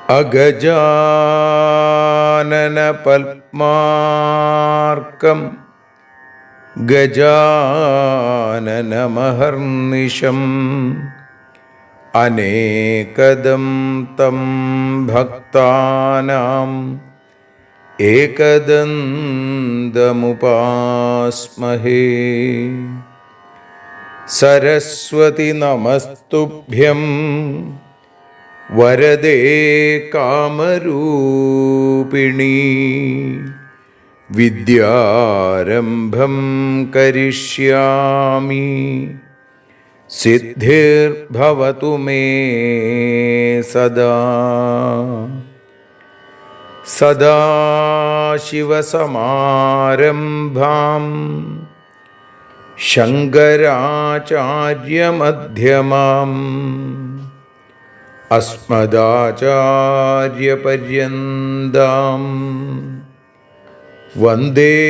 അഗജാനന പത്മാർക്കം ഗജാനനമഹർനിശം അനേകദം തം ഭക്താനാം ഏകദന്തമുപാസ്മഹേ. സരസ്വതി നമസ്തുഭ്യം വരദേ കാമരൂപിണീ. വിദ്യാരംഭം കരിഷ്യാമി സിദ്ധിർഭവതു മേ സദാ. സദാശിവസമാരംഭാം ശങ്കരാചാര്യമധ്യമാം അസ്മദാചാര്യപര്യന്താം വന്ദേ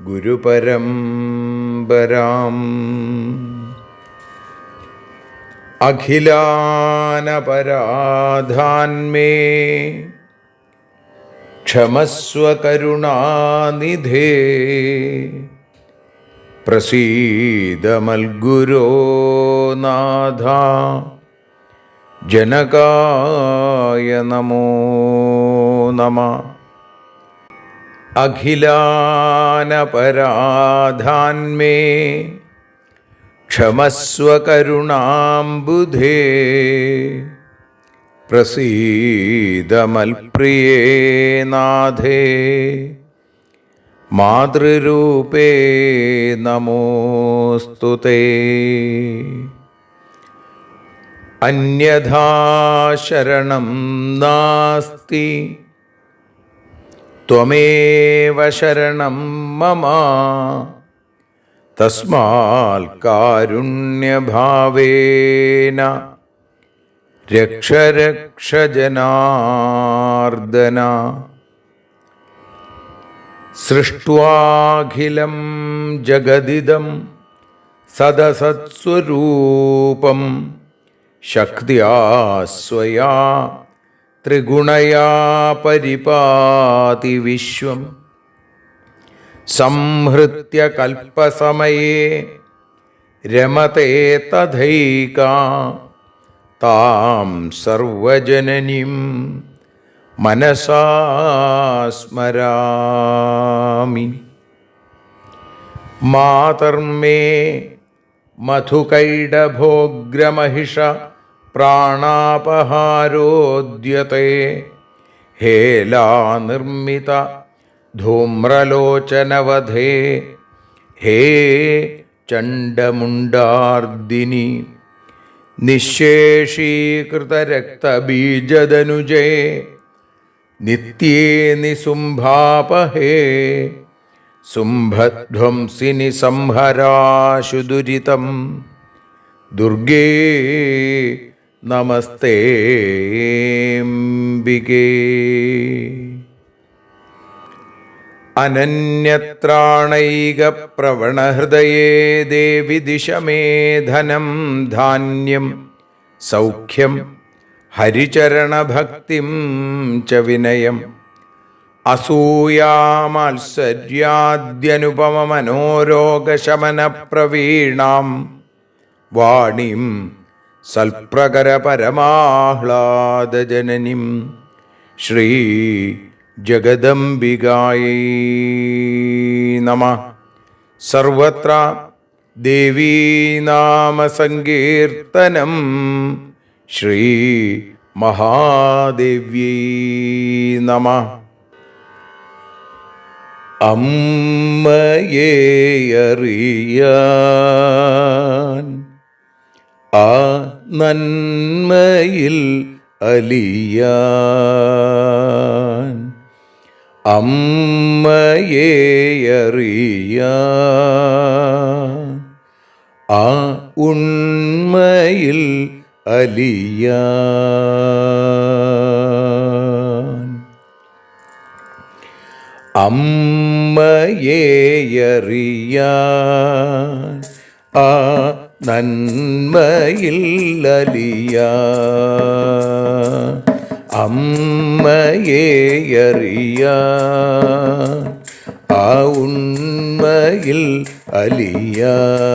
ഗുരുപരമ്പരാം. അഖിലാനപരാധാന്മേ ക്ഷമസ്വ കരുണാനിധേ. പ്രസീദ മൽഗുരോ നാഥ ജനകായ നമോ നമഃ. അഖിലാനപരാധാന്മേ ക്ഷമസ്വ കരുണാംബുധേ. പ്രസീദ മൽപ്രിയേ നാഥേ മാതൃരൂപേ നമോസ്തുതേ. അന്യഥാ ശരണം നാസ്തി ത്വമേവ ശരണം മമ. തസ്മാൽ കാരുണ്യഭാവേന രക്ഷ രക്ഷ ജനാർദ്ദന. സൃഷ്ട്വാഖിലം ജഗദിദം സദസത്സ്വരൂപം ശക്തിയാ സ്വയാ ത്രിഗുണയാ പരിപാതി വിശ്വം. സംഹൃത്യ കൽപ്പസമയേ രമതേ തഥൈകാ. താം സർവജനനീം മനസാ സ്മരാമി. മാതർമേ മധുകൈടഭോഗ്രമഹിഷ പ്രാണാപഹാരോദ്യത്തെ. ഹേലാനിർമ്മിത ധൂമ്രലോചനവധേ. ഹേ ചണ്ഡമുണ്ഡാർദിനി. നിശേഷീകൃതരക്തബീജദനുജേ നിത്യേ നിസുംഭാപഹേ. സുംഭധ്വംസിനി സംഹരാശു ദുരിതം. ദുർഗേ നമസ്തേംബികേ. അനന്യത്രാണൈകപ്രവണഹൃദയേ ദേവി ദിശ മേ ധനം ധാന്യം സൗഖ്യം ഹരിചരണഭക്തിം ച വിനയം. അസൂയാമാത്സര്യാദ്യനുപമമനോരോഗശമനപ്രവീണാം വാണീം സൽപ്രകരപരമാഹ്ലാദജനനീം ശ്രീ ജഗദംബികായൈ നമഃ. സർവത്ര ദേവീനാമസങ്കീർത്തനം ശ്രീ മഹാദേവ്യൈ നമഃ. അമ്മയെ അറിയാൻ ആ നന്മയിൽ അലിയാൻ, അമ്മയെ അറിയാൻ ആ ഉണ്മയിൽ അലിയാൻ, അമ്മയെ അറിയാൻ ആ നന്മയിൽ അലിയാൻ, അമ്മയെ അറിയാൻ ആ ഉണ്മയിൽ അലിയാൻ.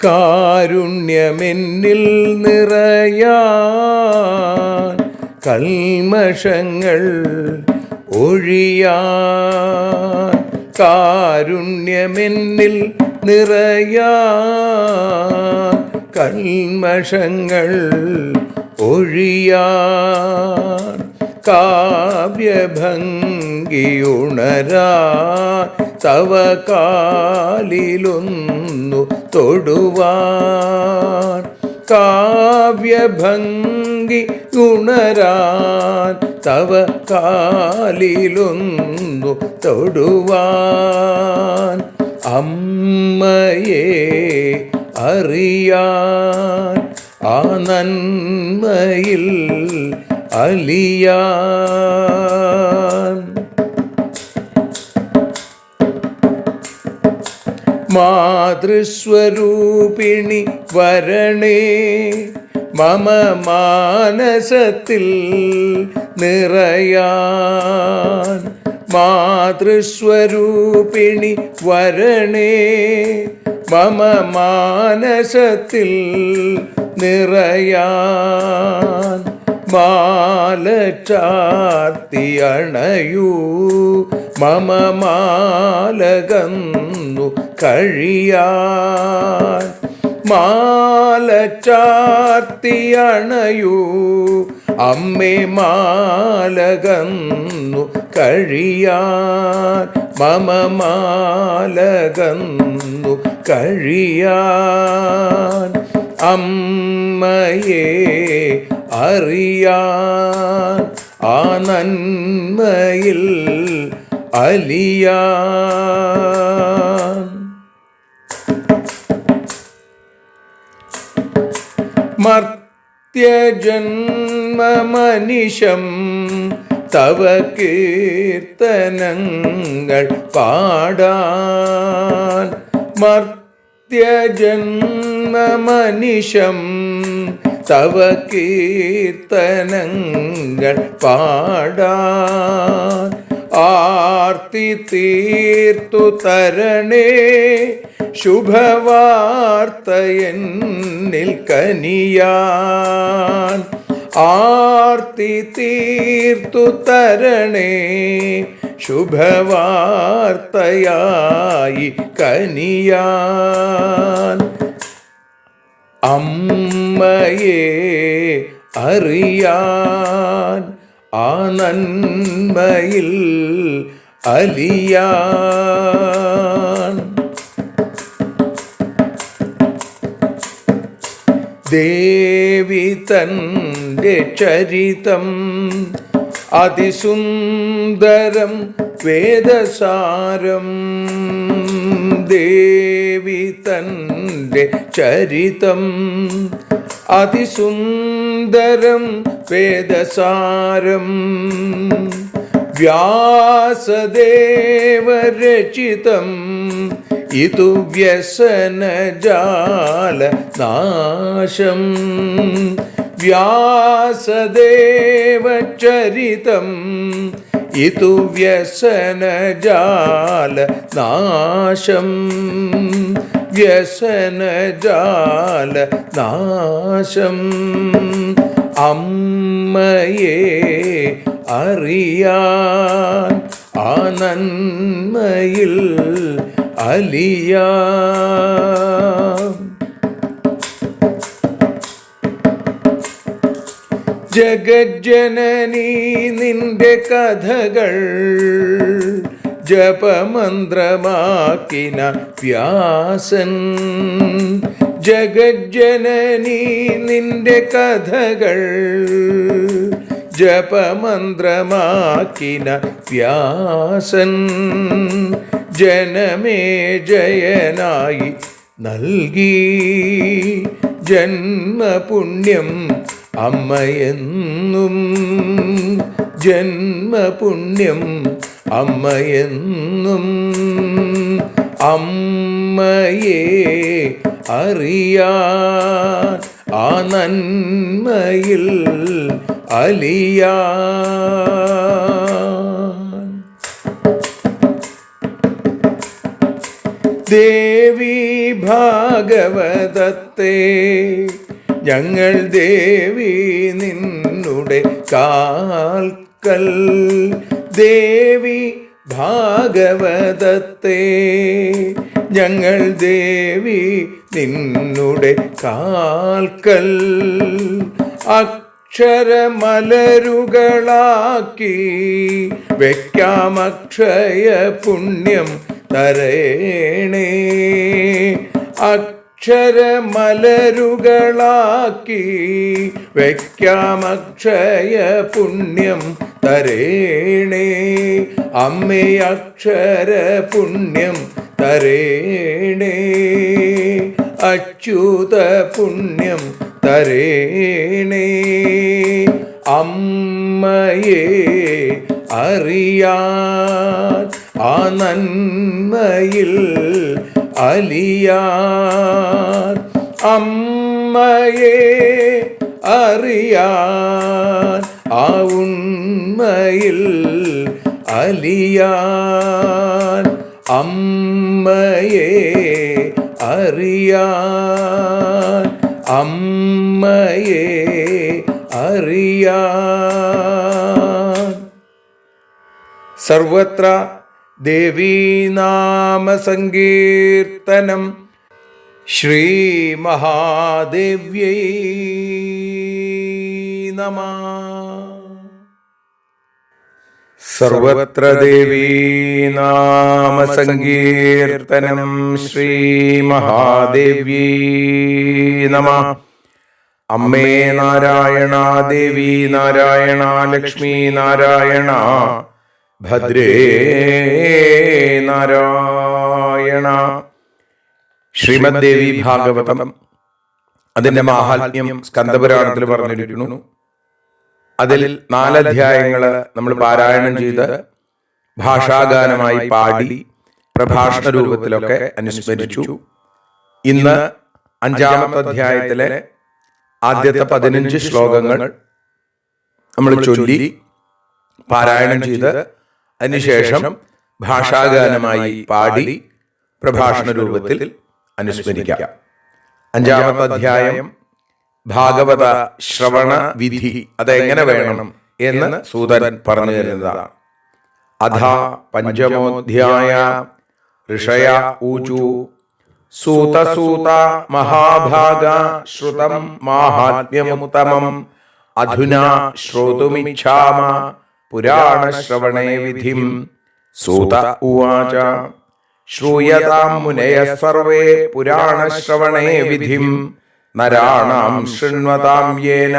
കാരുണ്യമെന്നിൽ നിറയാൻ, കൽമഷങ്ങൾ ഒഴിയാൻ, കാരുണ്യമെന്നിൽ നിറയാൻ, കൽമഷങ്ങൾ ഒഴിയാൻ, കാവ്യഭംഗിയുണരാൻ തവ കാലിലൊന്നു തൊടുവാൻ, കാവ്യഭംഗി ഉണരാൻ തവ കാലിലൊന്നു തൊടുവാൻ, അമ്മയെ അറിയാൻ ആ നന്മയിൽ അലിയാൻ. മാതൃസ്വരൂപിണി വരണേ മമ മാനസത്തിൽ നിറയാൻ, മാതൃസ്വരൂപിണി വരണേ മമ മാനസത്തിൽ നിറയാൻ, മാല ചാർത്തി അണയൂ മമ മാലകന്നു കഴിയാൻ, മാല ചാർത്തി അണയൂ അമ്മേ മാലകന്നു കഴിയാൻ, മമ മാലകന്നു കഴിയാൻ, അമ്മയെ അറിയാൻ ആ നന്മയിൽ അലിയാൻ. മർത്യജന്മമനിശം തവ കീർത്തനങ്ങൾ പാടാൻ, മർത്യജന്മമനിശം തവ കീർത്തനങ്ങൾ പാടാൻ, ആർത്തി തീർത്തു തരണേ ശുഭവാർത്തയെന്നിൽ കനിയാൻ, ആർത്തി തീർത്തു തരണേ ശുഭവാർത്തയായി കനിയാൻ, അമ്മയെ അറിയാൻ ആ നന്മയിൽ അലിയാൻ. ദേവി തൻ്റെ ചരിതം അതിസുന്ദരം വേദസാരം, ദേവി തൻ്റെ ചരിതം അതിസുന്ദരം വേദസാരം, വ്യാസദേവരചിതം ഇതു വ്യസനജാല നാശം, വ്യാസദേവചരിതം ഇതു വ്യസനജാല നാശം, വ്യസനജാല നാശം, അമ്മയെ അറിയാൻ ആ നന്മയിൽ അലിയാൻ. ജഗജ്ജനനീ നിന്റെ കഥകൾ ജപമന്ത്രമാക്കിന വ്യാസൻ. ജഗജ്ജനനീ നിന്റെ കഥകൾ ജപമന്ത്രമാക്കിന വ്യാസൻ. ജനമേ ജയനായി നൽകി ജന്മപുണ്യം അമ്മയെന്നും. ജന്മപുണ്യം അമ്മയെന്നും. അമ്മയെ അറിയാൻ ആ നന്മയിൽ അലിയാൻ. ദേവി ഭാഗവതത്തെ ഞങ്ങൾ ദേവി നിന്നുടെ കാൽക്കൽ. ദേവി ഭാഗവതത്തെ ഞങ്ങൾ ദേവി നിന്നുടെ കാൽക്കൽ. അക്ഷരമലരുകളാക്കി വയ്ക്കാം അക്ഷയ പുണ്യം തരേണേ. അക്ഷരമലരുകളാക്കി വയ്ക്കാം അക്ഷയ പുണ്യം തരേണേ. അമ്മേ അക്ഷര പുണ്യം തരേണേ. അച്യുത പുണ്യം തരേണേ. അമ്മയെ അറിയാൻ ആ നന്മയിൽ അലിയാൻ. അമ്മയെ അറിയാൻ ആ ഉണ്മയിൽ അലിയാൻ. അമ്മയെ അറിയാൻ. അമ്മയെ അറിയാൻ. സർവത്ര ദേവീനാമസങ്കീർത്തനം. ശ്രീ മഹാദേവ്യൈ നമഃ. സർവത്ര ദേവീനാമസങ്കീർത്തനം. ശ്രീ മഹാദേവ്യൈ നമഃ. അമ്മേ നാരായണ, ദേവി നാരായണ, ലക്ഷ്മി നാരായണ, ഭദ്രേ നാരായണ. ശ്രീമദ് ദേവി ഭാഗവതം അതിൻ്റെ മാഹാത്മ്യം സ്കന്ദപുരാണത്തിൽ പറഞ്ഞിരിക്കുന്നു. അതിൽ 4 അധ്യായങ്ങൾ നമ്മൾ പാരായണം ചെയ്ത് ഭാഷാഗാനമായി പാടി പ്രഭാഷണ രൂപത്തിലൊക്കെ അനുസ്മരിച്ചു. ഇന്ന് 5-ാമത്തെ അധ്യായത്തിലെ ആദ്യത്തെ 15 ശ്ലോകങ്ങൾ നമ്മൾ ചൊല്ലി പാരായണം ചെയ്ത് അതിനുശേഷം ഭാഷാഗാനമായി പാടി പ്രഭാഷണ രൂപത്തിൽ അനുസ്മരിക്കാം. 5-ാമത്തെ അധ്യായം ഭാഗവത ശ്രവണ വിധി, അതെങ്ങനെ വേണം എന്ന് സൂതൻ പറഞ്ഞു തരുന്നതാണ്. അഥ പഞ്ചമോധ്യായ ഋഷയ ഊചു സൂത മഹാഭാഗ ശ്രുതം മാഹാത്മ്യമുത്തമം അധുനാ ശ്രോതുമിച്ഛാമ പുരാണശ്രവണേ വിധിം. സൂത ഉവാച ശ്രൂയതാം മുനയഃ സർവേ പുരാണശ്രവണേ വിധിം. നരാണാം ശൃണ്വതാം യേന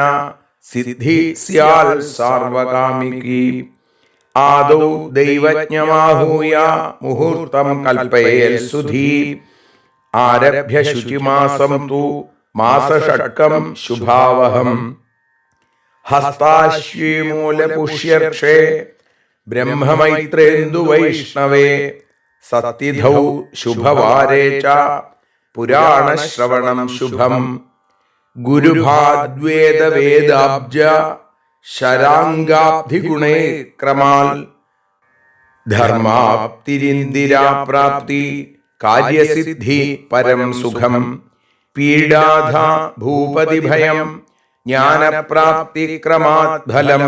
സിദ്ധി സ്യാൽ സാർവകാമികി. ആദൗ ദൈവജ്ഞമാഹൂയ മുഹൂർത്തം കൽപ്പയേൽ സുധീ. ആരഭ്യ ശുചിമാസം തു മാസഷട്കം ശുഭാവഹം. ഹസ്താശ്വീമൂലപുഷ്യർക്ഷേ ബ്രഹ്മമൈത്രേന്ദു വൈഷ്ണവേ. സത്തിഥൗ ശുഭവാരേ ച പുരാണശ്രവണം ശുഭം. ഗുരുഭാദ്വേദവേദാബ്ജ ശരാംഗാബ്ധിഗുണേ ക്രമാൽ. ധർമാപ്തിരിന്ദിരാപ്രാപ്തി കാര്യസിദ്ധി പരം സുഖം. പീഡാധ ഭൂപതിഭയം ജ്ഞാനപ്രാപ്തിക്രമാത് ഫലം.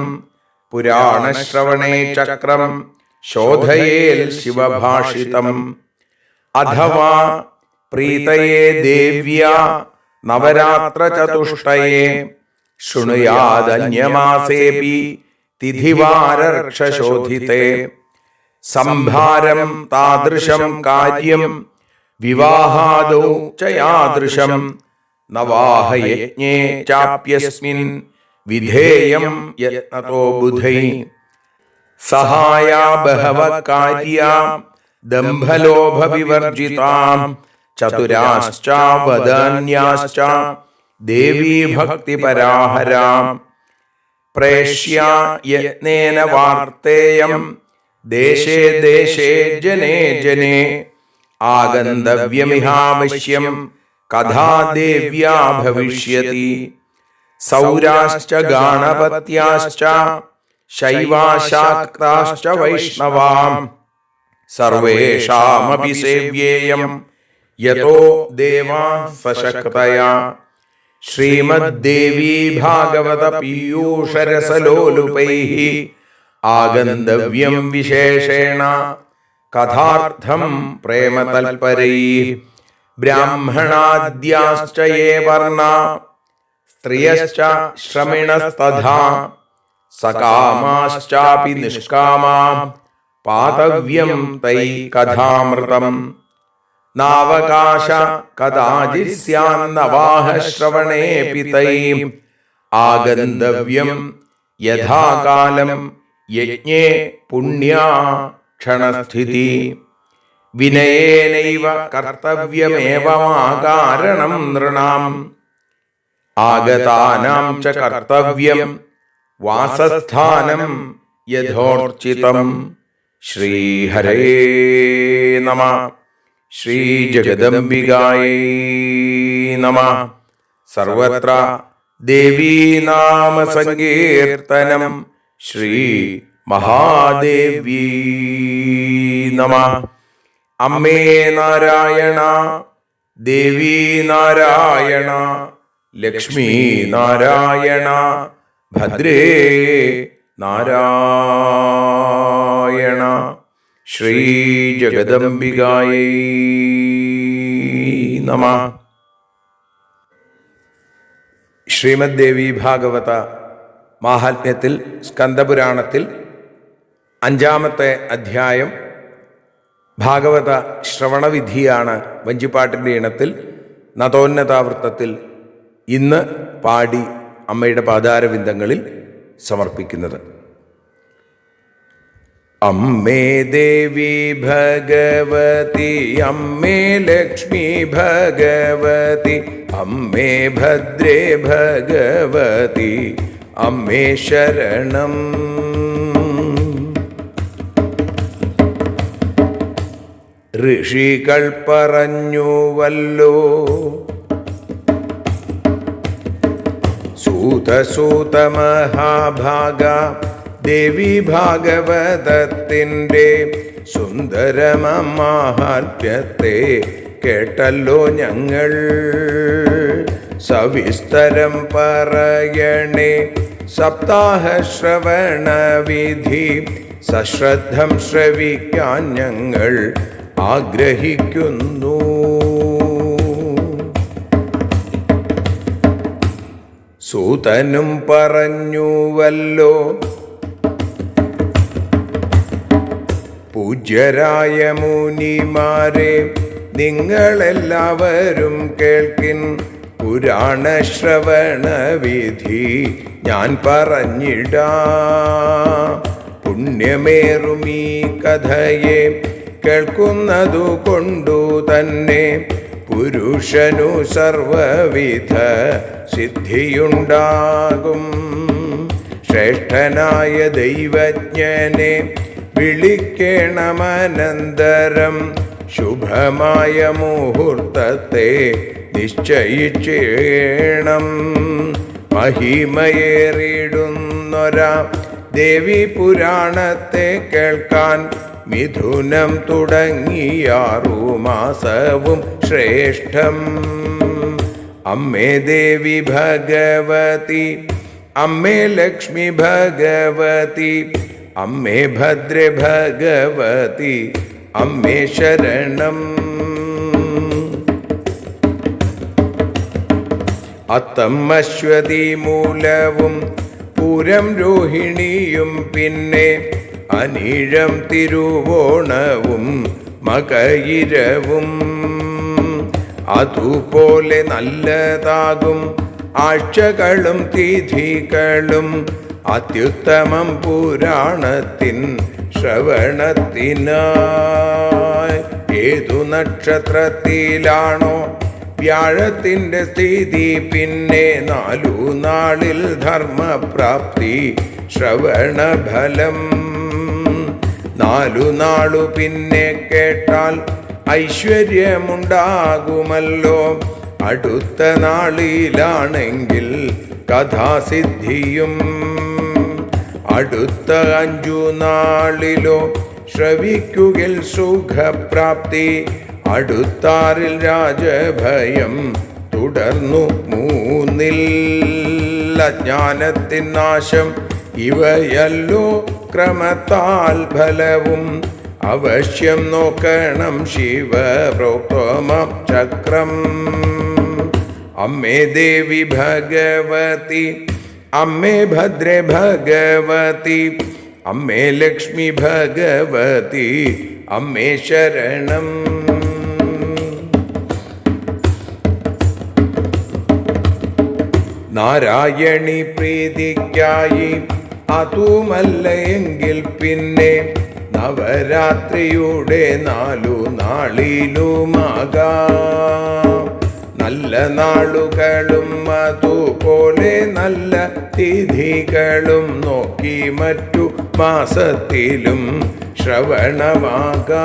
പുരാണശ്രവണേ ചക്രം ശോധയേൽ ശിവഭാഷിതം. അഥവാ പ്രീതയേ ദേവ്യാ നവരാത്രചതുഷ്ടയേ ശൃണുയാദന്യമാസേപി തിഥിവാരർക്ഷശോധിതേ സംഭാരം താദൃശം കാര്യം വിവാഹാദൗ ച യാദൃശം നവാഹയജ്ഞേ ചാപ്യസ്മിൻ വിധേയം യത്നതോ ബുധൈ സഹായാ ബഹവ കാര്യാ ദംഭലോഭവിവർജിതാം ചതുരാശ്ച വദന്യാശ്ച ദേവീ ഭക്തിപരാഹരാം പ്രേഷ്യാ യത്നേന വാർത്തേയം ദേശേ ദേശേ ജനേ ജനേ ആഗന്തവ്യമിഹാവശ്യം കഥാ ദേവ്യാ ഭവിഷ്യതി സൗരാശ്ച ഗാണപത്യാശ്ച ശൈവാശാക്താശ്ച വൈഷ്ണവാം സർവേഷാമപി സേവ്യേയം യതോ ദേവാ സശക്തയാ ശ്രീമദ്ദേവീ ഭാഗവത പീയൂഷരസലോലുപൈഃ ആഗന്തവ്യം വിശേഷേണ കഥാർത്ഥം പ്രേമതൽപരൈഃ ബ്രാഹ്മണാദ്യാശ്ച യേ വർണ്ണാ സ്ത്രിയശ്ച ശ്രമിണസ്തഥാ സകാമാശ്ചാപി നിഷ്കാമാ പാതവ്യം തൈ കഥാമൃതം നാവകാശ കദാചിത് സ്യാന്നവാഹ ശ്രവണേപി തൈ ആഗന്തവ്യം യഥാകാലം യജ്ഞേ പുണ്യാ ക്ഷണസ്ഥിതി വിനയേനൈവ കർത്തവ്യമേവമാകാരണം നൃണാം ആഗതാനാം ച കർത്തവ്യം വാസസ്ഥാനം യഥോർച്ചിതം. ശ്രീഹരേ നമഃ. ശ്രീജഗദംബികായൈ നമഃ. സർവത്ര ദേവീനാമസങ്കീർത്തനം. ശ്രീ മഹാദേവ്യൈ നമഃ. അമ്മേ നാരായണ, ദേവീ നാരായണ, ലക്ഷ്മീ നാരായണ, ഭദ്രേ നാരായണ. ശ്രീ ജഗദംബികായൈ നമഃ. ശ്രീമദ് ദേവി ഭാഗവത മാഹാത്മ്യത്തിൽ സ്കന്ദപുരാണത്തിൽ 5-ാമത്തെ അധ്യായം ഭാഗവത ശ്രവണവിധിയാണ് വഞ്ചിപ്പാട്ടിൻ്റെ ഇണത്തിൽ നതോന്നതാവൃത്തത്തിൽ ഇന്ന് പാടി അമ്മയുടെ പാദാരവിന്ദങ്ങളിൽ സമർപ്പിക്കുന്നത്. അമ്മേ ദേവി ഭഗവതി, അമ്മേ ലക്ഷ്മി ഭഗവതി, അമ്മേ ഭദ്രേ ഭഗവതി, അമ്മേ ശരണം. ഋഷികൾ പറഞ്ഞുവല്ലോ, സൂത മഹാഭാഗ, ദേവി ഭാഗവതത്തിൻ്റെ സുന്ദരമാഹാത്മ്യത്തെ കേട്ടല്ലോ ഞങ്ങൾ. സവിസ്തരം പറയണേ സപ്താഹശ്രവണവിധി, സശ്രദ്ധം ശ്രവിക്കാൻ ഞങ്ങൾ ആഗ്രഹിക്കുന്നു. സൂതനും പറഞ്ഞുവല്ലോ, പൂജ്യരായ മുനിമാരെ നിങ്ങളെല്ലാവരും കേൾക്കിൻ. പുരാണശ്രവണവിധി ഞാൻ പറഞ്ഞിടാം. പുണ്യമേറും ഈ കഥയെ കേൾക്കുന്നതു കൊണ്ടു തന്നെ പുരുഷനു സർവവിധ സിദ്ധിയുണ്ടാകും. ശ്രേഷ്ഠനായ ദൈവജ്ഞനെ വിളിക്കണമനന്തരം ശുഭമായ മുഹൂർത്തത്തെ നിശ്ചയിച്ചേണം. മഹിമയേറിടുന്നൊരാ ദേവി പുരാണത്തെ കേൾക്കാൻ മിഥുനം തുടങ്ങിയാറു മാസവും ശ്രേഷ്ഠം. അമ്മേ ദേവി ഭഗവതി, അമ്മേ ലക്ഷ്മി ഭഗവതി, അമ്മേ ഭദ്രേ ഭഗവതി, അമ്മേ ശരണം. അത്തം അശ്വതി മൂലവും പൂരം രോഹിണിയും പിന്നെ അനീഴം തിരുവോണവും മകയിരവും അതുപോലെ നല്ലതാകും ആഴ്ചകളും തിഥികളും അത്യുത്തമം പുരാണത്തിൻ ശ്രവണത്തിനായി. ഏതു നക്ഷത്രത്തിലാണോ വ്യാഴത്തിൻ്റെ സ്ഥിതി പിന്നെ 4 നാളിൽ ധർമ്മപ്രാപ്തി ശ്രവണഫലം. 4 നാളു പിന്നെ കേട്ടാൽ ഐശ്വര്യമുണ്ടാകുമല്ലോ. അടുത്ത നാളിലാണെങ്കിൽ കഥാസിദ്ധിയും. അടുത്ത 5 നാളിലോ ശ്രവിക്കുകിൽ സുഖപ്രാപ്തി. അടുത്താറിൽ രാജഭയം തുടർന്നു. 3-ൽ അജ്ഞാനത്തിൻ നാശം. ഇവയല്ലോ ക്രമത്താൽ ഫലവും. അവശ്യം നോക്കണം ശിവപ്രോക്തമം ചക്രം. അമ്മേ ദേവി ഭഗവതി, അമ്മേ ഭദ്രേ ഭഗവതി, അമ്മേ ലക്ഷ്മി ഭഗവതി, അമ്മേ ശരണം. നാരായണി പ്രീതിക്കായി അതുമല്ല എങ്കിൽ പിന്നെ നവരാത്രിയുടെ 4 നാളിലുമാകാം. നല്ല നാളുകളും അതുപോലെ നല്ല തിഥികളും നോക്കി മറ്റു മാസത്തിലും ശ്രവണമാകാം.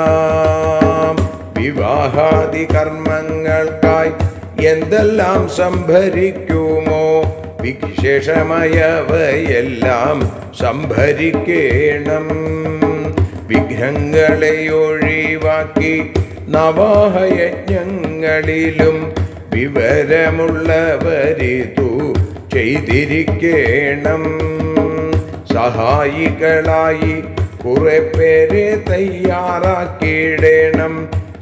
വിവാഹാദി കർമ്മങ്ങൾക്കായി എന്തെല്ലാം സംഭരിക്കുമോ വിശേഷമയവയെല്ലാം സംഭരിക്കേണം. വിഘ്നങ്ങളെ ഒഴിവാക്കി നവാഹയജ്ഞങ്ങളിലും വിവരമുള്ളവരിതു ചെയ്തിരിക്കേണം. സഹായികളായി കുറെ പേരെ തയ്യാറാക്കിയിടണം.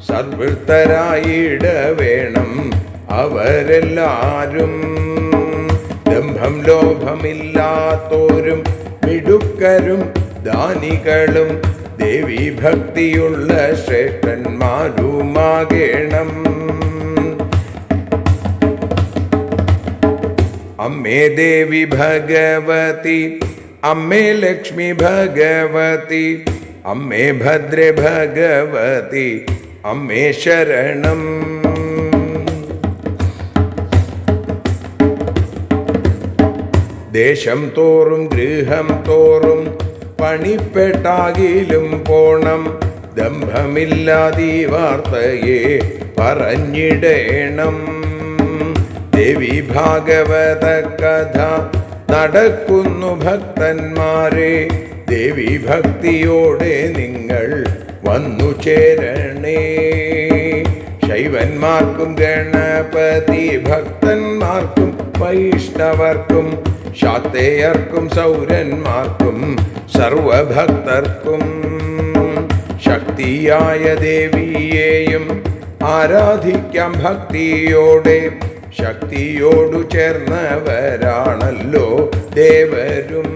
സർവൃത്തരായിടവേണം അവരെല്ലാരും. ദംഭം ലോഭമില്ലാത്തോരും മിടുക്കരും ദാനികളും ദേവീഭക്തിയുള്ള ശ്രേഷ്ഠന്മാരുമാകേണം. അമ്മേ ദേവി ഭഗവതി, അമ്മേ ലക്ഷ്മി ഭഗവതി, അമ്മേ ഭദ്രേ ഭഗവതി, അമ്മേ ശരണം. ദേശം തോറും ഗൃഹം തോറും പണിപ്പെട്ടാകിലും പോണം. ദംഭമില്ലാതീ വാർത്തയെ പറഞ്ഞിടേണം. ദേവി ഭാഗവത കഥ നടക്കുന്നു ഭക്തന്മാരെ. ദേവി ഭക്തിയോടെ നിങ്ങൾ വന്നു ചേരണേ. ശൈവന്മാർക്കും ഗണപതി ഭക്തന്മാർക്കും വൈഷ്ണവർക്കും ശാക്തേയർക്കും സൗരന്മാർക്കും സർവഭക്തർക്കും ശക്തിയായ ദേവിയെയും ആരാധിക്കാം ഭക്തിയോടെ. ശക്തിയോടു ചേർന്നവരാണല്ലോ ദേവരും.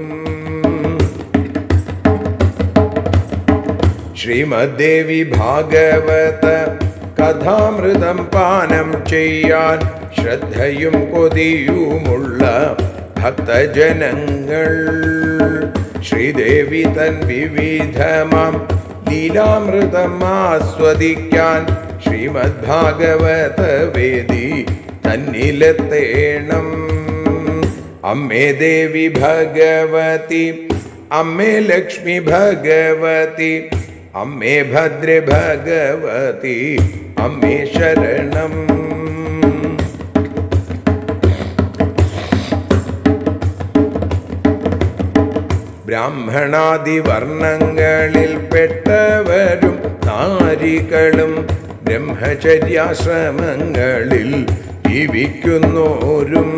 ശ്രീമദ്ദേവി ഭാഗവത കഥാമൃതം പാനം ചെയ്യാൻ ശ്രദ്ധയും കൊതിയുമുള്ള ഭക്തജനങ്ങൾ ശ്രീദേവി തൻ വിവിധമാം ലീലാമൃതം ആസ്വദിക്കാൻ ശ്രീമദ് ഭാഗവത വേദി തന്നിലെത്തേണം. അമ്മേ ദേവി ഭഗവതി, അമ്മേ ലക്ഷ്മി ഭഗവതി, അമ്മേ ഭദ്രേ ഭഗവതി, അമ്മേ ശരണം. ബ്രാഹ്മണാദിവർണ്ണങ്ങളിൽ പെട്ടവരും നാരികളും ബ്രഹ്മചര്യാശ്രമങ്ങളിൽ ജീവിക്കുന്നോരും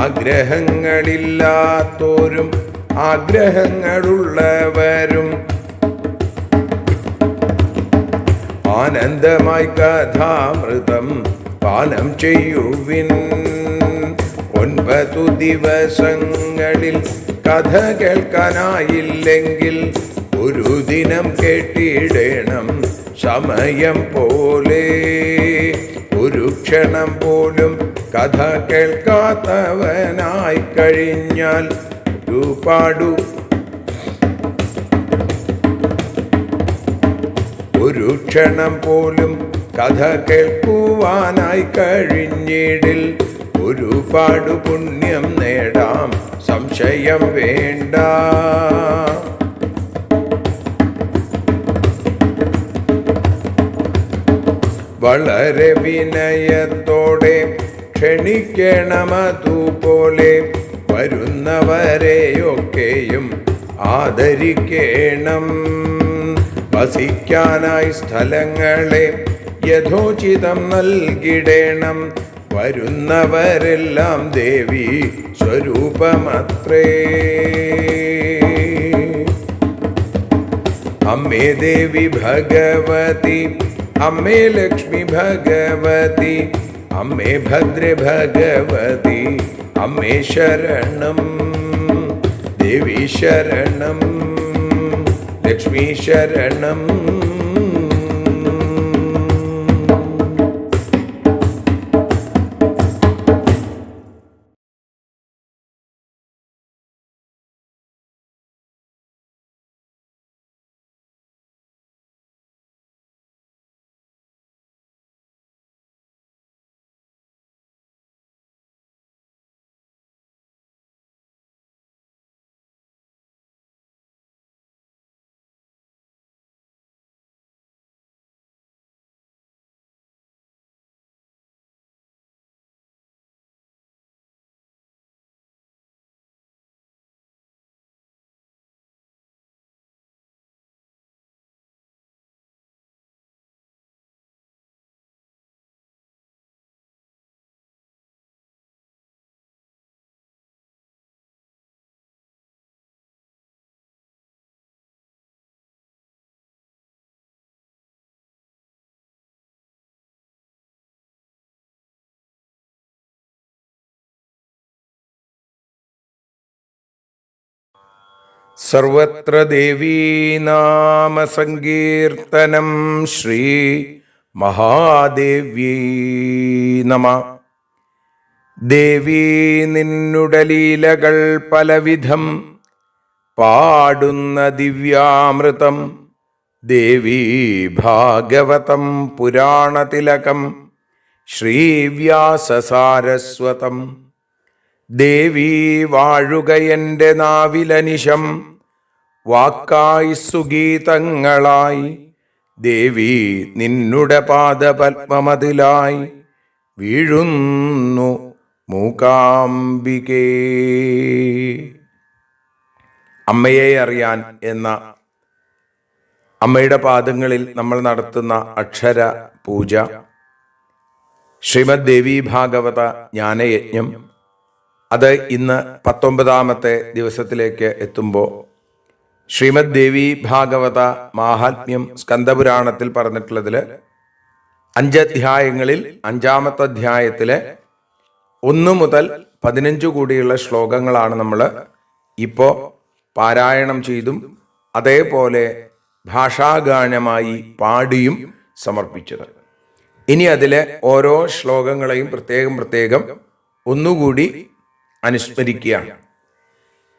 ആഗ്രഹങ്ങളില്ലാത്തോരും ആഗ്രഹങ്ങളുള്ളവരും ആനന്ദമായി കഥാമൃതം പാനം ചെയ്യുവിൻ. 9 ദിവസങ്ങളിൽ കഥ കേൾക്കാനായില്ലെങ്കിൽ ഒരു ദിനം കേട്ടിടണം സമയം പോലെ. ഒരു ക്ഷണം പോലും കഥ കേൾക്കാത്തവനായി കഴിഞ്ഞാൽ ഒരു ക്ഷണം പോലും കഥ കേൾക്കുവാനായി കഴിഞ്ഞിടിൽ ഒരുപാട് പുണ്യം നേടാം, സംശയം വേണ്ട. വളരെ വിനയത്തോടെ ക്ഷണിക്കണമതുപോലെ വരുന്നവരെയൊക്കെയും ആദരിക്കണം. വസിക്കാനായി സ്ഥലങ്ങളെ യഥോചിതം നൽകിടണം. വരുന്നവരെല്ലാം ദേവി സ്വരൂപമത്രേ. അമ്മേ ദേവി ഭഗവതി, അമ്മേ ലക്ഷ്മി ഭഗവതി, അമ്മേ ഭദ്രേ ഭഗവതി, അമ്മേ ശരണം. ദേവി ശരണം, ലക്ഷ്മി ശരണം. സർവത്ര ദേവീനാമസങ്കീർത്തനം. ശ്രീ മഹാദേവ്യൈ നമഃ. ദേവീ നിന്നുടലീലകൾ പലവിധം പാടുന്ന ദിവ്യാമൃതം. ദേവീ ഭാഗവതം പുരാണതിലകം ശ്രീവ്യാസസാരസ്വതം. ദേവീ വാഴുകയെൻ്റെ നാവിലനിശം വാക്കായി സുഗീതങ്ങളായി. ദേവീ നിന്നുടെ പാദപത്മമതിലായി വീഴുന്നു മൂകാംബികേ. അമ്മയെ അറിയാൻ എന്ന അമ്മയുടെ പാദങ്ങളിൽ നമ്മൾ നടത്തുന്ന അക്ഷര പൂജ, ശ്രീമദ് ദേവീ ഭാഗവത ജ്ഞാനയജ്ഞം, അത് ഇന്ന് 19ാമത്തെ ദിവസത്തിലേക്ക് എത്തുമ്പോൾ ശ്രീമദ് ദേവി ഭാഗവത മാഹാത്മ്യം സ്കന്ദപുരാണത്തിൽ പറഞ്ഞിട്ടുള്ളതിൽ 5 അധ്യായങ്ങളിൽ 5ാമത്തെ അധ്യായത്തിലെ 1 മുതൽ 15 കൂടിയുള്ള ശ്ലോകങ്ങളാണ് നമ്മൾ ഇപ്പോൾ പാരായണം ചെയ്തും അതേപോലെ ഭാഷാഗാനമായി പാടിയും സമർപ്പിച്ചത്. ഇനി അതിലെ ഓരോ ശ്ലോകങ്ങളെയും പ്രത്യേകം ഒന്നുകൂടി അനുസ്മരിക്കുകയാണ്.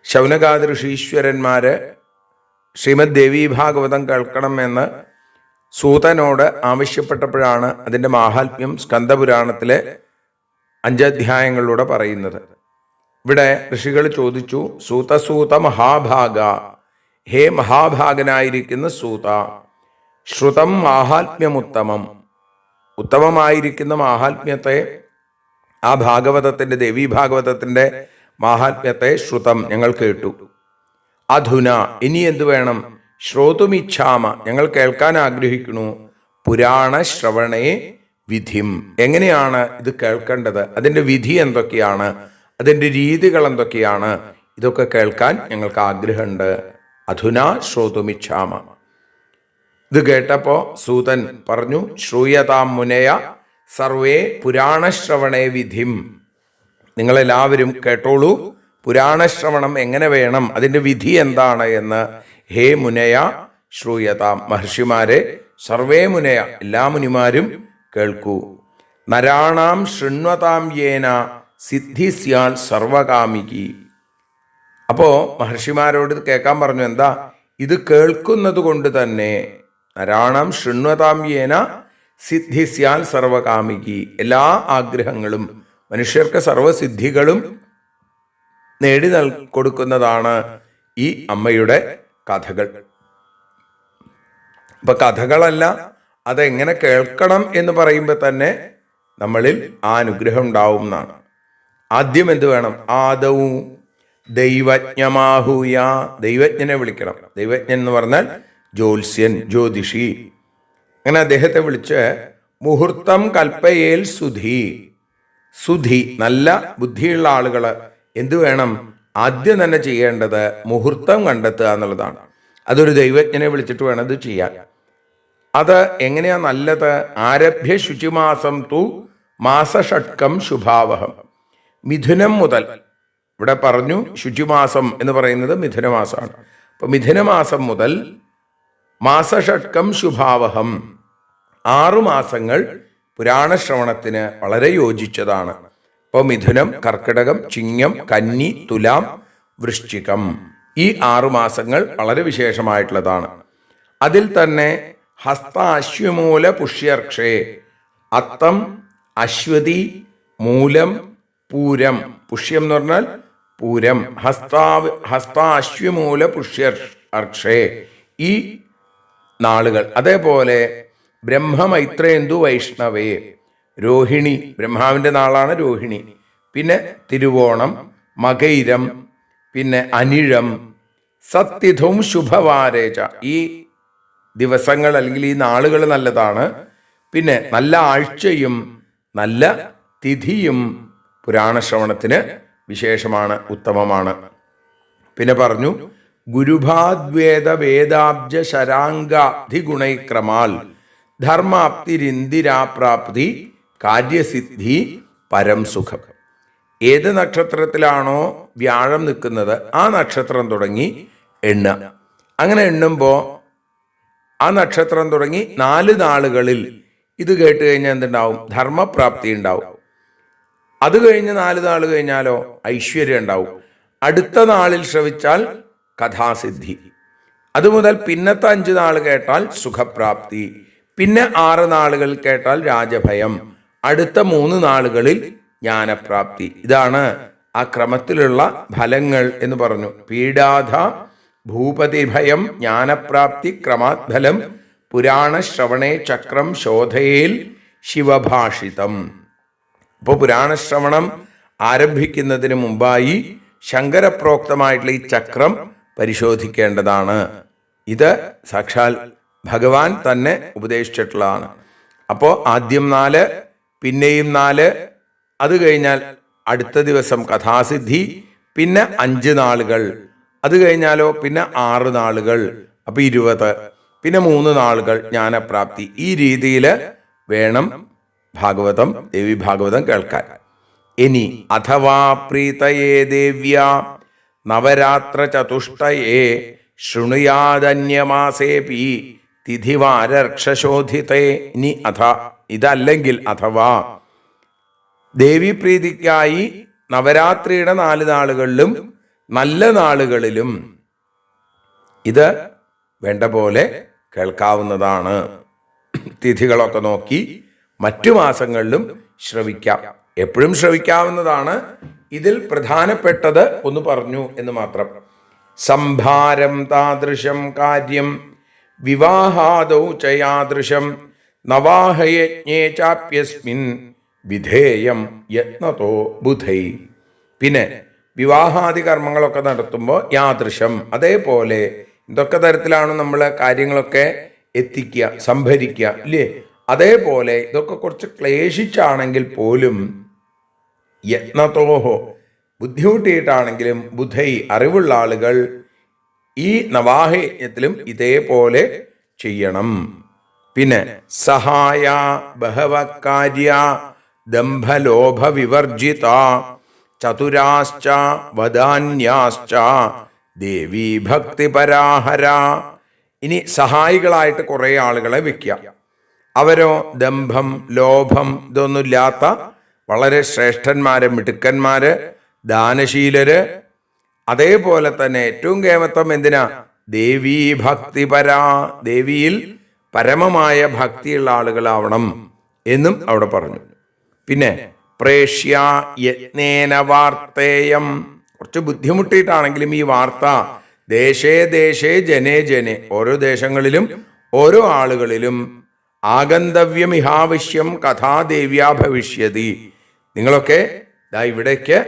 ശൗനകാദി ഋഷീശ്വരന്മാര് ശ്രീമദ് ദേവീ ഭാഗവതം കേൾക്കണമെന്ന് സൂതനോട് ആവശ്യപ്പെട്ടപ്പോഴാണ് അതിൻ്റെ മാഹാത്മ്യം സ്കന്ദപുരാണത്തിലെ 5 അധ്യായങ്ങളിലൂടെ പറയുന്നത്. ഇവിടെ ഋഷികൾ ചോദിച്ചു, സൂത മഹാഭാഗ, ഹേ മഹാഭാഗനായിരിക്കുന്ന സൂത, ശ്രുതം മാഹാത്മ്യമുത്തമം, ഉത്തമമായിരിക്കുന്ന മാഹാത്മ്യത്തെ, ആ ഭാഗവതത്തിൻ്റെ ദേവീ ഭാഗവതത്തിൻ്റെ മാഹാത്മ്യത്തെ ശ്രുതം ഞങ്ങൾ കേട്ടു. അധുന ഇനി എന്തു വേണം? ശ്രോതുമിച്ഛാമ ഞങ്ങൾ കേൾക്കാൻ ആഗ്രഹിക്കുന്നു. പുരാണ ശ്രവണേ വിധിം, എങ്ങനെയാണ് ഇത് കേൾക്കേണ്ടത്, അതിൻ്റെ വിധി എന്തൊക്കെയാണ്, അതിൻ്റെ രീതികൾ എന്തൊക്കെയാണ്, ഇതൊക്കെ കേൾക്കാൻ ഞങ്ങൾക്ക് ആഗ്രഹമുണ്ട്. അധുന ശ്രോതുമിച്ഛാമ. ഇത് കേട്ടപ്പോൾ സൂതൻ പറഞ്ഞു, ശ്രൂയതാം മുനയ സർവേ പുരാണശ്രവണേ വിധിം. നിങ്ങളെല്ലാവരും കേട്ടോളൂ. പുരാണശ്രവണം എങ്ങനെ വേണം, അതിൻ്റെ വിധി എന്താണ് എന്ന് ഹേ മുനയ ശ്രൂയതാം. മഹർഷിമാരെ, സർവേ മുനയ, എല്ലാ മുനിമാരും കേൾക്കൂ. നരാണാം ശൃണ്വതാം യേന സിദ്ധി സ്യാൽ സർവകാമികി. അപ്പോ മഹർഷിമാരോട് കേൾക്കാൻ പറഞ്ഞു. എന്താ? ഇത് കേൾക്കുന്നത് കൊണ്ട് തന്നെ നരാണം ശൃണ്വതാം യേന സിദ്ധി സ്യാൽ സർവകാമികി, എല്ലാ ആഗ്രഹങ്ങളും, മനുഷ്യർക്ക് സർവസിദ്ധികളും നേടി കൊടുക്കുന്നതാണ് ഈ അമ്മയുടെ കഥകൾ. അപ്പൊ കഥകളല്ല, അതെങ്ങനെ കേൾക്കണം എന്ന് പറയുമ്പോൾ തന്നെ നമ്മളിൽ ആ അനുഗ്രഹം ഉണ്ടാവും എന്നാണ്. ആദ്യം എന്ത് വേണം? ആദൗ ദൈവജ്ഞമാഹൂയ, ദൈവജ്ഞനെ വിളിക്കണം. ദൈവജ്ഞൻ എന്ന് പറഞ്ഞാൽ ജ്യോത്സ്യൻ, ജ്യോതിഷി. അങ്ങനെ അദ്ദേഹത്തെ വിളിച്ച് മുഹൂർത്തം കൽപ്പയേൽ സുധി. സുധി, നല്ല ബുദ്ധിയുള്ള ആളുകൾ എന്തു വേണം? ആദ്യം തന്നെ ചെയ്യേണ്ടത് മുഹൂർത്തം കണ്ടെത്തുക എന്നുള്ളതാണ്. അതൊരു ദൈവജ്ഞനെ വിളിച്ചിട്ട് വേണം ഇത് ചെയ്യാൻ. അത് എങ്ങനെയാ നല്ലത്? ആരഭ്യ ശുചിമാസം തു മാസഷട്കം ശുഭാവഹം. മിഥുനം മുതൽ, ഇവിടെ പറഞ്ഞു ശുചിമാസം എന്ന് പറയുന്നത് മിഥുനമാസമാണ്. അപ്പൊ മിഥുനമാസം മുതൽ മാസഷട്കം ശുഭാവഹം, 6 മാസങ്ങൾ പുരാണശ്രവണത്തിന് വളരെ യോജിച്ചതാണ്. ഇപ്പോൾ മിഥുനം, കർക്കിടകം, ചിങ്ങം, കന്നി, തുലാം, വൃശ്ചികം, ഈ 6 മാസങ്ങൾ വളരെ വിശേഷമായിട്ടുള്ളതാണ്. അതിൽ തന്നെ ഹസ്ത അശ്വമൂല പുഷ്യർക്ഷേ, അത്തം, അശ്വതി, മൂലം, പൂരം. പുഷ്യം എന്ന് പറഞ്ഞാൽ പൂരം. ഹസ്താശ്വമൂല പുഷ്യർക്ഷേ, ഈ നാളുകൾ. അതേപോലെ ബ്രഹ്മമൈത്രേന്ദു വൈഷ്ണവേ, രോഹിണി, ബ്രഹ്മാവിൻ്റെ നാളാണ് രോഹിണി. പിന്നെ തിരുവോണം, മകൈരം, പിന്നെ അനിഴം, സത്യധും ശുഭവാരേച, ഈ ദിവസങ്ങൾ അല്ലെങ്കിൽ ഈ നാളുകൾ നല്ലതാണ്. പിന്നെ നല്ല ആഴ്ചയും നല്ല തിഥിയും പുരാണശ്രവണത്തിന് വിശേഷമാണ്, ഉത്തമമാണ്. പിന്നെ പറഞ്ഞു ഗുരുഭാദ്വേദ വേദാബ്ജ ശരാംഗാധിഗുണൈക്രമാൽ ധർമാപ്തിരിന്ദിരാപ്രാപ്തി കാര്യസിദ്ധി പരം സുഖം. ഏത് നക്ഷത്രത്തിലാണോ വ്യാഴം നിൽക്കുന്നത് ആ നക്ഷത്രം തുടങ്ങി എണ്ണുക. അങ്ങനെ എണ്ണുമ്പോൾ ആ നക്ഷത്രം തുടങ്ങി 4 നാളുകളിൽ ഇത് കേട്ട് കഴിഞ്ഞാൽ എന്തുണ്ടാവും? ധർമ്മപ്രാപ്തി ഉണ്ടാവും. അത് കഴിഞ്ഞ് 4 നാൾ കഴിഞ്ഞാലോ ഐശ്വര്യം ഉണ്ടാവും. അടുത്ത നാളിൽ ശ്രവിച്ചാൽ കഥാസിദ്ധി. അതുമുതൽ പിന്നത്തെ 5 നാൾ കേട്ടാൽ സുഖപ്രാപ്തി. പിന്നെ 6 നാളുകൾ കേട്ടാൽ രാജഭയം. അടുത്ത 3 നാളുകളിൽ ജ്ഞാനപ്രാപ്തി. ഇതാണ് ആ ക്രമത്തിലുള്ള ഫലങ്ങൾ എന്ന് പറഞ്ഞു. പീഡാധ ഭൂപതിഭയം ജ്ഞാനപ്രാപ്തി ക്രമാത്ഫലം പുരാണശ്രവണേ ചക്രം ശോധയേൽ ശിവഭാഷിതം. ഇപ്പോൾ പുരാണശ്രവണം ആരംഭിക്കുന്നതിന് മുമ്പായി ശങ്കരപ്രോക്തമായിട്ടുള്ള ഈ ചക്രം പരിശോധിക്കേണ്ടതാണ്. ഇത് സാക്ഷാൽ ഭഗവാൻ തന്നെ ഉപദേശിച്ചിട്ടുള്ളതാണ്. അപ്പോൾ ആദ്യം 4, പിന്നെയും 4, അത് കഴിഞ്ഞാൽ അടുത്ത ദിവസം കഥാസിദ്ധി, പിന്നെ 5 നാളുകൾ, അത് കഴിഞ്ഞാലോ പിന്നെ 6 നാളുകൾ, അപ്പൊ 20, പിന്നെ 3 നാളുകൾ ജ്ഞാനപ്രാപ്തി. ഈ രീതിയിൽ വേണം ഭാഗവതം, ദേവി ഭാഗവതം കേൾക്കാൻ. ഇനി അഥവാ പ്രീതയേ ദേവ്യ നവരാത്ര ചതുഷ്ടയേ ശൃണുയാദന്യമാസേപി തിഥിവാരർക്ഷശോധിതേ. ഇനി ഇതല്ലെങ്കിൽ അഥവാ ദേവീപ്രീതിക്കായി നവരാത്രിയുടെ 4 നാളുകളിലും നല്ല നാളുകളിലും ഇത് വേണ്ട പോലെ കേൾക്കാവുന്നതാണ്. തിഥികളൊക്കെ നോക്കി മറ്റു മാസങ്ങളിലും ശ്രവിക്കാം. എപ്പോഴും ശ്രവിക്കാവുന്നതാണ്. ഇതിൽ പ്രധാനപ്പെട്ടത് ഒന്ന് പറഞ്ഞു എന്ന് മാത്രം. സംഭാരം താദൃശം കാര്യം വിവാഹാദൗ ചയാദൃശം നവാഹയജ്ഞേ ചാപ്യസ്മിൻ വിധേയം യത്നതോ ബുധൈ. പിന്നെ വിവാഹാദി കർമ്മങ്ങളൊക്കെ നടത്തുമ്പോൾ യാദൃശം, അതേപോലെ എന്തൊക്കെ തരത്തിലാണ് നമ്മൾ കാര്യങ്ങളൊക്കെ എത്തിക്കുക, സംഭരിക്കുക, ഇല്ലേ? അതേപോലെ ഇതൊക്കെ കുറച്ച് ക്ലേശിച്ചാണെങ്കിൽ പോലും യത്നതോഹോ, ബുദ്ധിമുട്ടിയിട്ടാണെങ്കിലും ബുധൈ, അറിവുള്ള ആളുകൾ ഈ നവാഹയജ്ഞത്തിലും ഇതേപോലെ ചെയ്യണം. പിന്നെ സഹായ ബഹവകാര്യ ദംഭലോഭ വിവർജിത ചതുരാശ്ച വദാന്യാശ്ച ദേവീ ഭക്തിപരാഹര. ഇനി സഹായികളായിട്ട് കുറേ ആളുകളെ വെക്കുക. അവരോ ദംഭം ലോഭം ഇതൊന്നുമില്ലാത്ത വളരെ ശ്രേഷ്ഠന്മാര്, മിടുക്കന്മാര്, ദാനശീലര്. അതേപോലെ തന്നെ ഏറ്റവും കേമത്വം എന്തിനാ? ദേവീ ഭക്തിപരാ, ദേവിയിൽ പരമമായ ഭക്തിയുള്ള ആളുകളാവണം എന്നും അവിടെ പറഞ്ഞു. പിന്നെ പ്രേഷ്യ യജ്ഞേന വാർത്തേയം, കുറച്ച് ബുദ്ധിമുട്ടിയിട്ടാണെങ്കിലും ഈ വാർത്ത ദേശേ ദേശേ ജനേ ജനെ, ഓരോ ദേശങ്ങളിലും ഓരോ ആളുകളിലും ആഗന്തവ്യമിഹാവശ്യം കഥാദേവ്യാ ഭവിഷ്യതി, നിങ്ങളൊക്കെ ഇവിടേക്ക്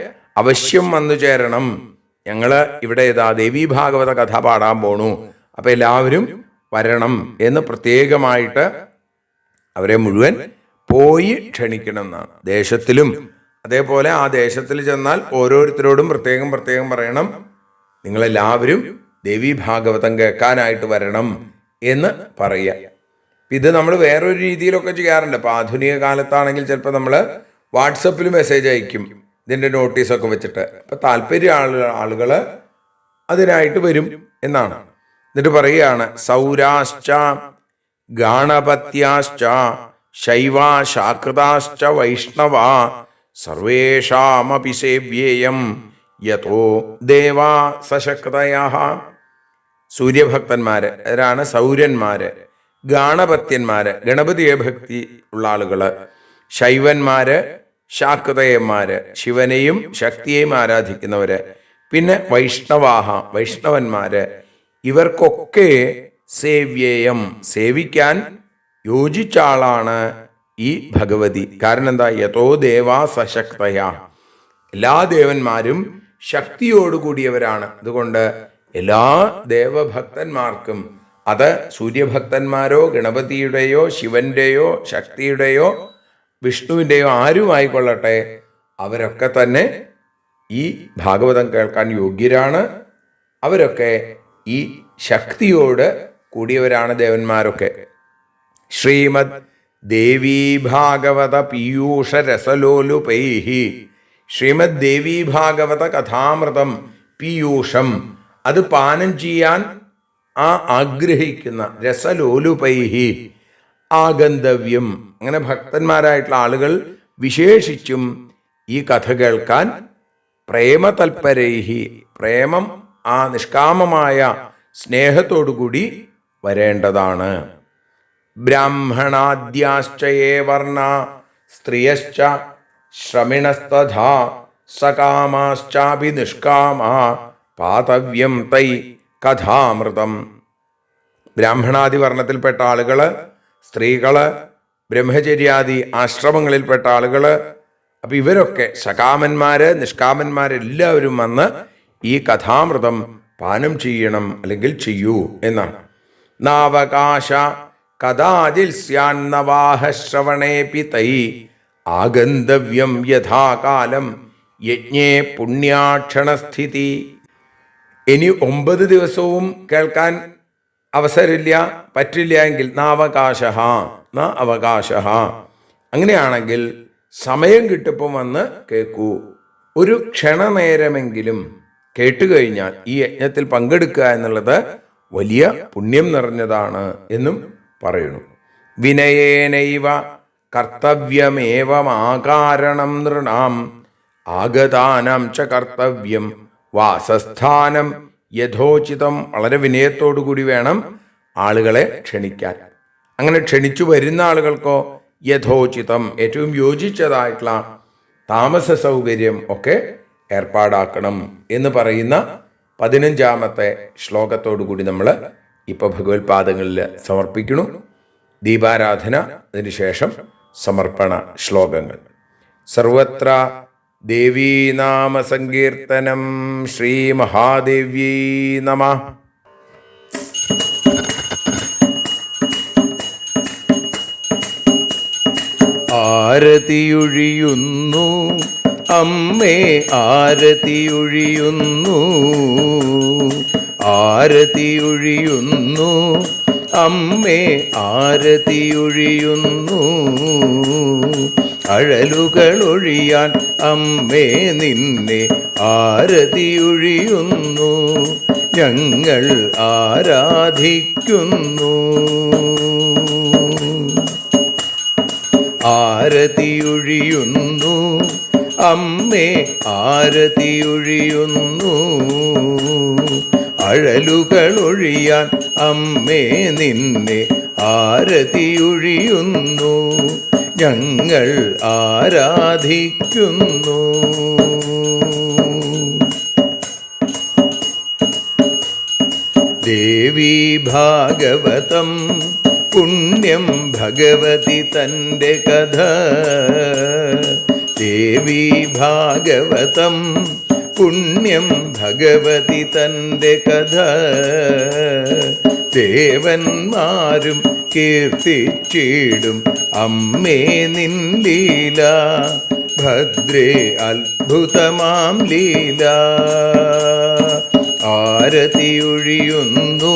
അവശ്യം വന്നു ചേരണം, ഞങ്ങള് ഇവിടെ ദേവീ ഭാഗവത കഥ പാടാൻ പോണു, അപ്പൊ എല്ലാവരും വരണം എന്ന് പ്രത്യേകമായിട്ട് അവരെ മുഴുവൻ പോയി ക്ഷണിക്കണം എന്നാണ്. ദേശത്തിലും അതേപോലെ ആ ദേശത്തിൽ ചെന്നാൽ ഓരോരുത്തരോടും പ്രത്യേകം പ്രത്യേകം പറയണം, നിങ്ങളെല്ലാവരും ദേവീ ഭാഗവതം കേൾക്കാനായിട്ട് വരണം എന്ന് പറയുക. ഇത് നമ്മൾ വേറൊരു രീതിയിലൊക്കെ ചെയ്യാറുണ്ട്. ഇപ്പൊ ആധുനിക കാലത്താണെങ്കിൽ ചിലപ്പോൾ നമ്മൾ വാട്സപ്പിൽ മെസ്സേജ് അയക്കും ഇതിന്റെ നോട്ടീസൊക്കെ വെച്ചിട്ട്. അപ്പൊ താല്പര്യ ആളുകൾ അതിനായിട്ട് വരും എന്നാണ്. എന്നിട്ട് പറയുകയാണ് സൗരാശ്ച ഗാണപത്യാശ്ച ശൈവാ ശാക്രതാശ്ച വൈഷ്ണവ സർവേഷാമപി സേവ്യേയം യതോ ദേവാ സശക്തയഃ. സൂര്യഭക്തന്മാര് അവരാണ് സൗര്യന്മാര്, ഗാണപത്യന്മാര് ഗണപതിയെ ഭക്തി ഉള്ള ആളുകള്, ശൈവന്മാര് ശാക്തയന്മാര് ശിവനെയും ശക്തിയെയും ആരാധിക്കുന്നവര്, പിന്നെ വൈഷ്ണവാഹ വൈഷ്ണവന്മാര്, ഇവർക്കൊക്കെ സേവ്യേയം സേവിക്കാൻ യോജിച്ച ആളാണ് ഈ ഭഗവതി. കാരണം എന്താ? യതോ ദേവാ സശക്തയ, എല്ലാ ദേവന്മാരും ശക്തിയോടുകൂടിയവരാണ്. അതുകൊണ്ട് എല്ലാ ദേവഭക്തന്മാർക്കും, അത് സൂര്യഭക്തന്മാരോ ഗണപതിയുടെയോ ശിവന്റെയോ ശക്തിയുടെയോ വിഷ്ണുവിൻ്റെയോ ആരുമായിക്കൊള്ളട്ടെ, അവരൊക്കെ തന്നെ ഈ ഭാഗവതം കേൾക്കാൻ യോഗ്യരാണ്. അവരൊക്കെ ഈ ശക്തിയോട് കൂടിയവരാണ് ദേവന്മാരൊക്കെ. ശ്രീമദ് ദേവീ ഭാഗവത പീയൂഷ രസലോലുപൈഹി, ശ്രീമദ് ദേവീ ഭാഗവത കഥാമൃതം പീയൂഷം, അത് പാനം ചെയ്യാൻ ആഗ്രഹിക്കുന്ന രസലോലുപൈഹി ആഗന്തവ്യം, അങ്ങനെ ഭക്തന്മാരായിട്ടുള്ള ആളുകൾ വിശേഷിച്ചും ഈ കഥ കേൾക്കാൻ പ്രേമതൽപരൈഹി, പ്രേമം നിഷ്കാമമായ സ്നേഹത്തോടുകൂടി വരേണ്ടതാണ്. ബ്രാഹ്മണാദ്യാശ്ചയേ വർണ്ണ സ്ത്രിയശ്ച ശ്രമിണസ്തഥാ സകാമാശ്ചാപി നിഷ്കാമാ പാതവ്യം തൈ കഥാമൃതം. ബ്രാഹ്മണാദി വർണ്ണത്തിൽപ്പെട്ട ആളുകള്, സ്ത്രീകള്, ബ്രഹ്മചര്യാദി ആശ്രമങ്ങളിൽപ്പെട്ട ആളുകള്, അപ്പൊ ഇവരൊക്കെ സകാമന്മാര് നിഷ്കാമന്മാരെല്ലാവരും വന്ന് ഈ കഥാമൃതം പാനം ചെയ്യണം, അല്ലെങ്കിൽ ചെയ്യൂ എന്നാണ്. നാവകാശ കഥാജിൽ സ്യാന്നവാഹ ശ്രവണേപി തൈ ആഗന്തവ്യം യഥാകാലം യജ്ഞേ പുണ്യാക്ഷണസ്ഥിതി. ഇനി 9 ദിവസവും കേൾക്കാൻ അവസരമില്ല, പറ്റില്ല എങ്കിൽ നാവകാശ അങ്ങനെയാണെങ്കിൽ സമയം കിട്ടുമ്പം വന്ന് കേൾക്കൂ. ഒരു ക്ഷണനേരമെങ്കിലും കേട്ടുകഴിഞ്ഞാൽ ഈ യജ്ഞത്തിൽ പങ്കെടുക്കുക എന്നുള്ളത് വലിയ പുണ്യം നിറഞ്ഞതാണ് എന്നും പറയുന്നു. വിനയേനൈവ കർത്തവ്യമേവമാകാരണം നൃണാം ആഗതാനാം ച കർത്തവ്യം വാസസ്ഥാനം യഥോചിതം. വളരെ വിനയത്തോടു കൂടി വേണം ആളുകളെ ക്ഷണിക്കാൻ. അങ്ങനെ ക്ഷണിച്ചു വരുന്ന ആളുകൾക്കോ യഥോചിതം, ഏറ്റവും യോജിച്ചതായിട്ടുള്ള താമസ സൗകര്യം ഒക്കെ ഏർപ്പാടാക്കണം എന്ന് പറയുന്ന 15ാമത്തെ ശ്ലോകത്തോടു കൂടി നമ്മൾ ഇപ്പൊ ഭഗവത്പാദങ്ങളിൽ സമർപ്പിക്കുന്നു. ദീപാരാധന, അതിനുശേഷം സമർപ്പണ ശ്ലോകങ്ങൾ. സർവത്ര ദേവീനാമ സങ്കീർത്തനം. ശ്രീ മഹാദേവ്യൈ നമഃ. ആരതിയൊഴിയുന്നു അമ്മേ ആരതിയൊഴിയുന്നു, ആരതിയൊഴിയുന്നു അമ്മേ ആരതിയൊഴിയുന്നു, അഴലുകളൊഴിയാൻ അമ്മേ നിന്നെ ആരതിയൊഴിയുന്നു, ഞങ്ങൾ ആരാധിക്കുന്നു. ആരതിയൊഴിയുന്നു അമ്മേ, ആരതിയൊഴിയുന്നു. അഴലുകളൊഴിയാൻ അമ്മേ നിന്നെ ആരതിയൊഴിയുന്നു, ഞങ്ങൾ ആരാധിക്കുന്നു. ദേവി ഭാഗവതം പുണ്യം ഭഗവതി തൻ്റെ കഥ. ദേവി ഭാഗവതം പുണ്യം ഭഗവതി തൻ്റെ കഥ. ദേവന്മാരും കീർത്തിച്ചിടും അമ്മേ നിൻ ലീല, ഭദ്രേ അത്ഭുതമാം ലീല. ആരതിയൊഴിയുന്നു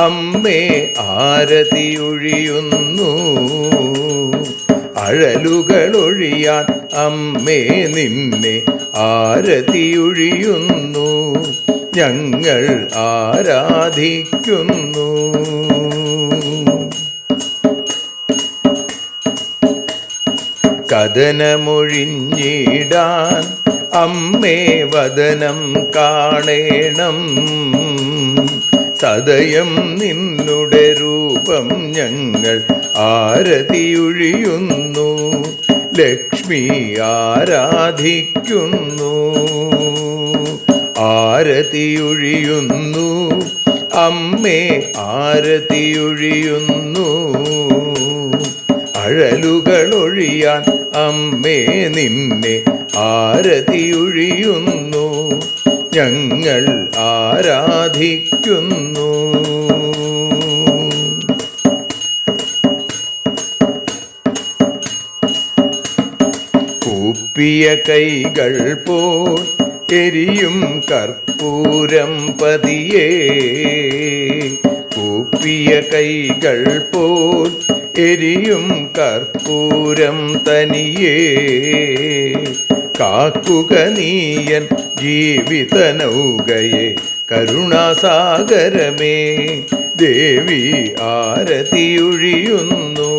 അമ്മേ, ആരതിയൊഴിയുന്നു. അഴലുകളൊഴിയാൻ അമ്മേ നിന്നെ ആരതിയൊഴിയുന്നു, ഞങ്ങൾ ആരാധിക്കുന്നു. കഥനമൊഴിഞ്ഞിടാൻ അമ്മേ വദനം കാണേണം, സദയം നിന്നുടെ രൂപം ഞങ്ങൾ ആരതിയൊഴിയുന്നു, ലക്ഷ്മി ആരാധിക്കുന്നു. ആരതിയൊഴിയുന്നു അമ്മേ, ആരതിയൊഴിയുന്നു. അഴലുകളൊഴിയാൻ അമ്മേ നിന്നെ ആരതിയൊഴിയുന്നു, ഞങ്ങൾ ആരാധിക്കുന്നു. കൂപ്പിയ കൈകൾ പോൽ എരിയും കർപ്പൂരം പതിയേ, കൂപ്പിയ കൈകൾ പോൽ എരിയും കർപ്പൂരം തനിയേ. കാക്കുക നീയൻ ജീവിത നൗകയെ കരുണാസാഗരമേ, ദേവി ആരതിയൊഴിയുന്നു.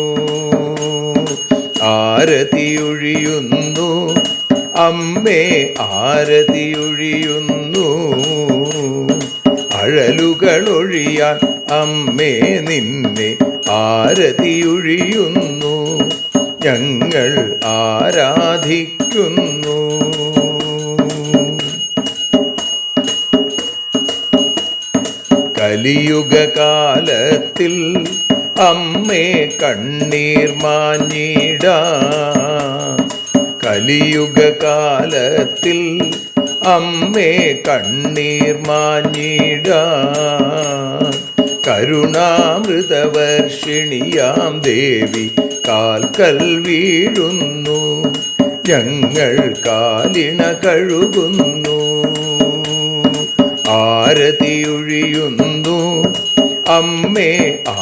ആരതിയൊഴിയുന്നു അമ്മേ, ആരതിയൊഴിയുന്നു. അഴലുകളൊഴിയാൻ അമ്മേ നിന്നെ ആരതിയൊഴിയുന്നു, ഞങ്ങൾ ആരാധിക്കുന്നു. കലിയുഗകാലത്തിൽ അമ്മേ കണ്ണീർ മാഞ്ഞിടാൻ, കലിയുഗകാലത്തിൽ അമ്മേ കണ്ണീർ മാഞ്ഞിടാൻ. കരുണാമൃതവർഷിണിയാം ദേവി കാൽക്കൽ വീഴുന്നു, ഞങ്ങൾ കാലിണ കഴുകുന്നു. ആരതിയൊഴിയുന്നു അമ്മേ,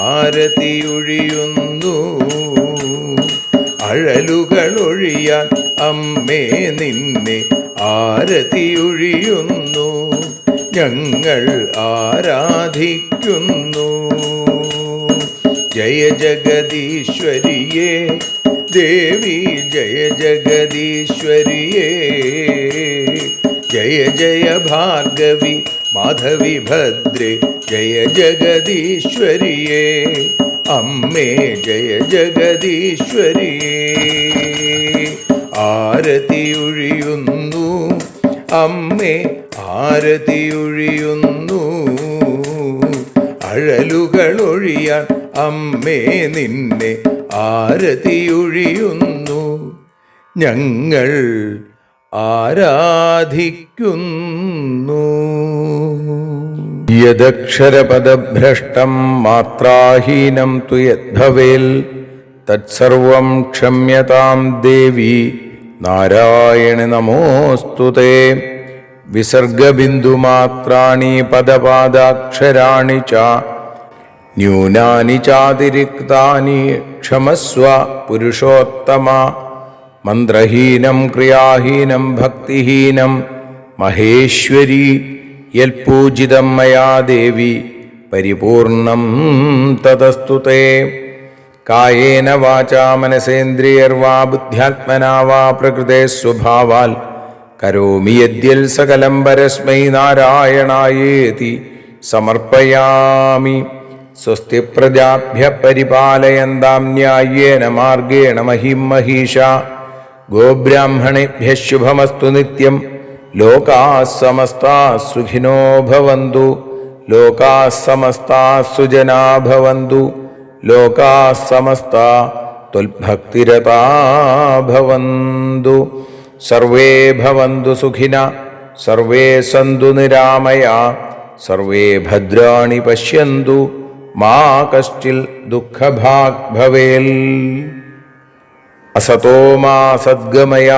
ആരതിയൊഴിയുന്നു. അഴലുകളൊഴിയാൻ അമ്മേ നിന്നെ ആരതിയൊഴിയുന്നു, ഞങ്ങൾ ആരാധിക്കുന്നു. ജയ ജഗദീശ്വരിയേ ദേവി, ജയ ജഗദീശ്വരിയേ. ജയ ജയ ഭാർഗവി മാധവി ഭദ്രേ, ജയ ജഗദീശ്വരിയേ. അമ്മേ ജയ ജഗദീശ്വരിയേ. ആരതിയൊഴിയുന്നു അമ്മേ, ആരതിയൊഴിയുന്നു. അഴലുകളൊഴിയാൻ അമ്മേ നിന്നെ ആരതിയൊഴിയുന്നു, ഞങ്ങൾ ആരാധിക്കുന്നു. യദക്ഷരപദഭ്രഷ്ടം മാത്രാഹീനം തു യദ്ഭവേൽ തത്സർവം ക്ഷമ്യതാം ദേവി നാരായണ നമോസ്തുതേ. വിസർഗബിന്ദുമാത്രാണി പദപാദാക്ഷരാണി ച ന്യൂനാനി ചാതിരിക്താനി ക്ഷമസ്വ പുരുഷോത്തമ. മന്ത്രഹീനം ക്രിയാഹീനം ഭക്തിഹീനം മഹേശ്വരി യൽപൂജിതം മയാ ദേവി പരിപൂർണം തതസ്തു തേ. കായേന വാചാ മനസേന്ദ്രിയർവാ ബുദ്ധ്യാത്മനാ വാ പ്രകൃതേ സ്വഭാവാൽ കരോമി യദ്യൽ സകലം പരസ്മൈ നാരായണായേതി സമർപ്പയാമി. സ്വസ്തി പ്രജാഭ്യ പരിപാലയന്താം ന്യായേന മാർഗേണ മഹിം മഹീഷാ. ഗോബ്രാഹ്മണേഭ്യഃ ശുഭമസ്തു നിത്യം. ലോകാഃ സമസ്താഃ സുഖിനോ ഭവന്തു. ലോകാഃ സമസ്താഃ സുജനാ ഭവന്തു. ലോകാഃ സമസ്താഃ ത്വൽഭക്തിരതാ ഭവന്തു. സർവേ ഭവന്തു സുഖിനഃ. സർവേ സന്തു നിരാമയാഃ. സർവേ ഭദ്രാണി പശ്യന്തു. മാ കശ്ചിൽ ദുഃഖഭാഗ് ഭവേൽ. അസതോ മാ സദ്ഗമയ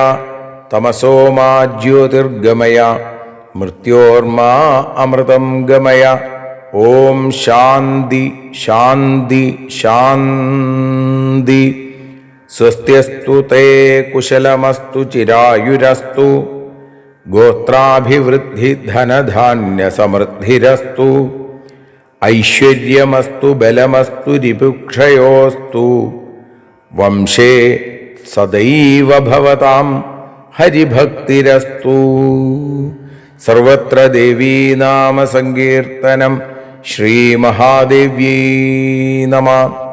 തമസോ മാ ജ്യോതിർഗമയ മൃത്യോർമാ അമൃതം ഗമയ. ഓം ശാന്തി ശാന്തി ശാന്തി. സ്വസ്ത്യസ്തു തേ കുശലമസ്തു ചിരായുരസ്തു. ഗോത്രാഭിവൃദ്ധി ധനധാന്യ സമൃദ്ധിരസ്തു. ഐശ്വര്യമസ്തു ബലമസ്തു രിപുക്ഷയോസ്തു. വംശേ സദൈവ ഭവതാം ഹരിഭക്തിരസ്തു. സർവത്ര ദേവീനാമ സങ്കീർത്തനം. ശ്രീമഹാദേവ്യൈ നമഃ.